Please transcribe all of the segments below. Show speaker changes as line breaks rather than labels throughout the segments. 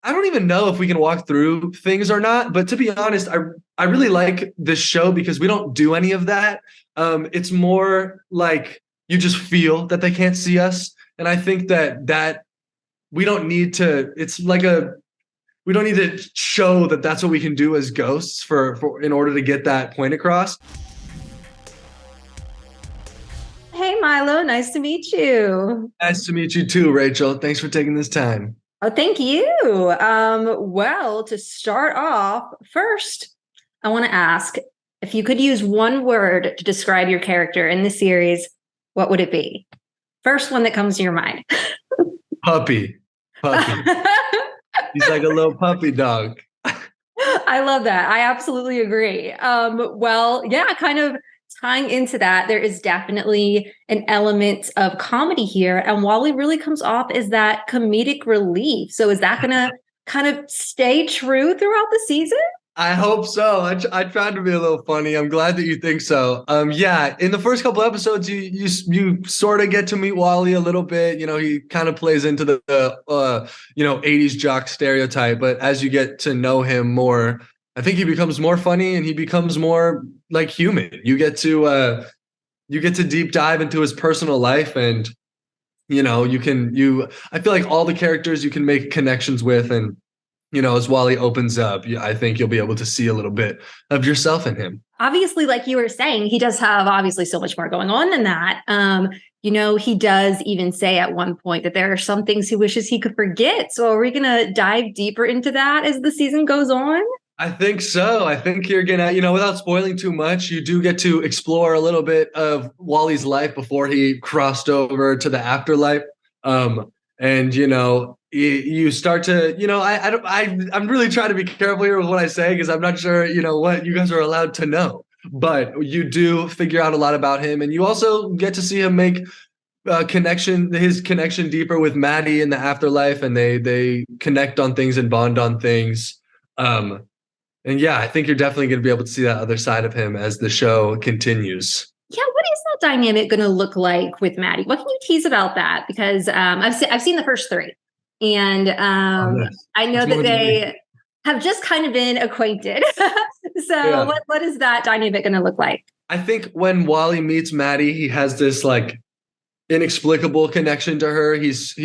I don't even know if we can walk through things or not, but to be honest, I really like this show because we don't do any of that. It's more like you just feel that they can't see us, and I think that we don't need to. It's like a we don't need to show that that's what we can do as ghosts for in order to get that point across.
Hey Milo, nice to meet you.
Nice to meet you too, Rachel. Thanks for taking this time.
Oh, thank you. Well, to start off, first, I want to ask if you could use one word to describe your character in the series, what would it be? First one that comes to your mind.
Puppy, puppy. He's like a little puppy dog.
I love that. I absolutely agree. Well, yeah, kind of tying into that, there is definitely an element of comedy here. And Wally really comes off as that comedic relief. So is that going to kind of stay true throughout the season?
I hope so. I tried to be a little funny. I'm glad that you think so. Yeah, in the first couple episodes, you sort of get to meet Wally a little bit. You know, he kind of plays into the 80s jock stereotype. But as you get to know him more, I think he becomes more funny and he becomes more like human. You get to deep dive into his personal life, and I feel like all the characters you can make connections with, and as Wally opens up, I think you'll be able to see a little bit of yourself in him.
Obviously, like you were saying, he does have obviously so much more going on than that. He does even say at one point that there are some things he wishes he could forget. So are we going to dive deeper into that as the season goes on?
I think so. I think you're gonna, without spoiling too much, you do get to explore a little bit of Wally's life before he crossed over to the afterlife. And you start to, I'm really trying to be careful here with what I say because I'm not sure, what you guys are allowed to know. But you do figure out a lot about him, and you also get to see him make his connection deeper with Maddie in the afterlife, and they connect on things and bond on things. And yeah, I think you're definitely going to be able to see that other side of him as the show continues.
Yeah, what is that dynamic going to look like with Maddie? What can you tease about that? Because I've seen the first three, and
Yes.
I know that they have just kind of been acquainted. So yeah. What is that dynamic going to look like?
I think when Wally meets Maddie, he has this like inexplicable connection to her. He's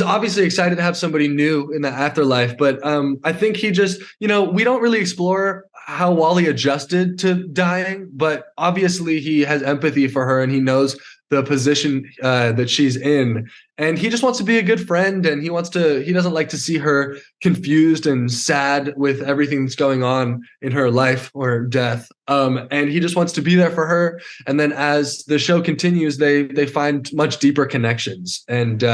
obviously excited to have somebody new in the afterlife, but I think he just, we don't really explore how Wally adjusted to dying, but obviously he has empathy for her and he knows the position that she's in, and he just wants to be a good friend, and he doesn't like to see her confused and sad with everything that's going on in her life or death. And he just wants to be there for her. And then as the show continues, they find much deeper connections, and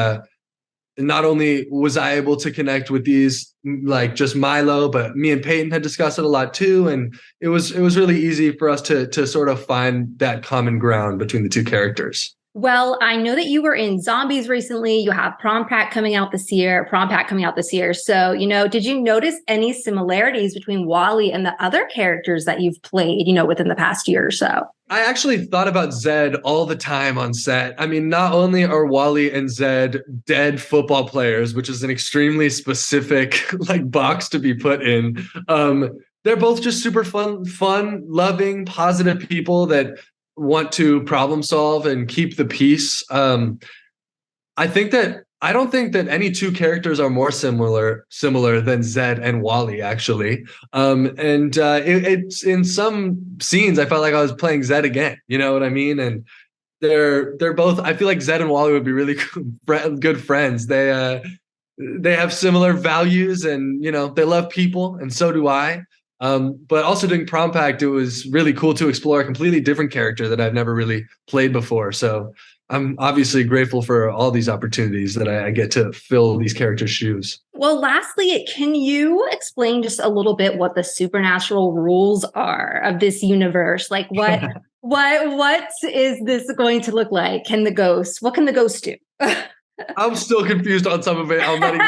not only was I able to connect with these like just Milo, but me and Peyton had discussed it a lot too. And it was really easy for us to sort of find that common ground between the two characters.
Well, I know that you were in Zombies recently. You have Prom Pack coming out this year. So, did you notice any similarities between Wally and the other characters that you've played, within the past year or so?
I actually thought about Zed all the time on set. I mean, not only are Wally and Zed dead football players, which is an extremely specific like box to be put in. They're both just super fun, loving, positive people that want to problem solve and keep the peace. I don't think that any two characters are more similar than Zed and Wally, actually. It's in some scenes I felt like I was playing Zed again. You know what I mean? And they're both. I feel like Zed and Wally would be really good friends. They have similar values, and they love people, and so do I. But also doing Prom Pact, it was really cool to explore a completely different character that I've never really played before. So I'm obviously grateful for all these opportunities that I get to fill these characters' shoes.
Well, lastly, can you explain just a little bit what the supernatural rules are of this universe? Like what is this going to look like? What can the ghost do?
I'm still confused on some of it. I'm not even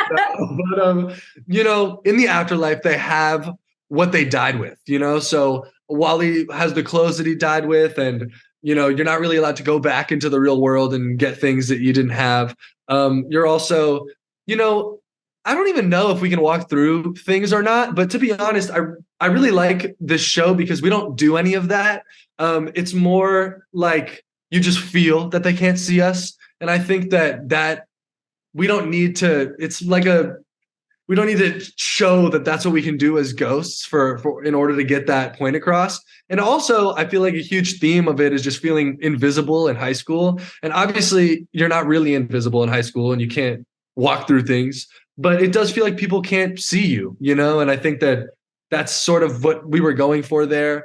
but in the afterlife, they have what they died with, so Wally has the clothes that he died with, and you're not really allowed to go back into the real world and get things that you didn't have. You're also, I don't even know if we can walk through things or not, but to be honest, I really like this show because we don't do any of that. It's more like you just feel that they can't see us, and I think that we don't need to. It's like a we don't need to show that that's what we can do as ghosts for in order to get that point across. And also, I feel like a huge theme of it is just feeling invisible in high school. And obviously, you're not really invisible in high school, and you can't walk through things. But it does feel like people can't see you, you know. And I think that that's sort of what we were going for there.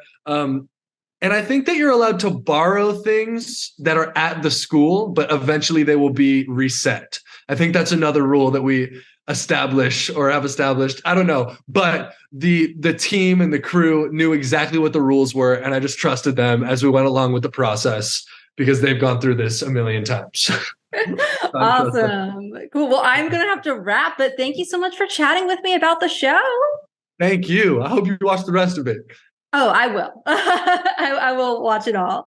And I think that you're allowed to borrow things that are at the school, but eventually they will be reset. I think that's another rule that we establish or have established. I don't know, but the team and the crew knew exactly what the rules were, and I just trusted them as we went along with the process because they've gone through this a million times.
Awesome. Cool. Well, I'm going to have to wrap, but thank you so much for chatting with me about the show.
Thank you. I hope you watch the rest of it.
Oh, I will. I will watch it all.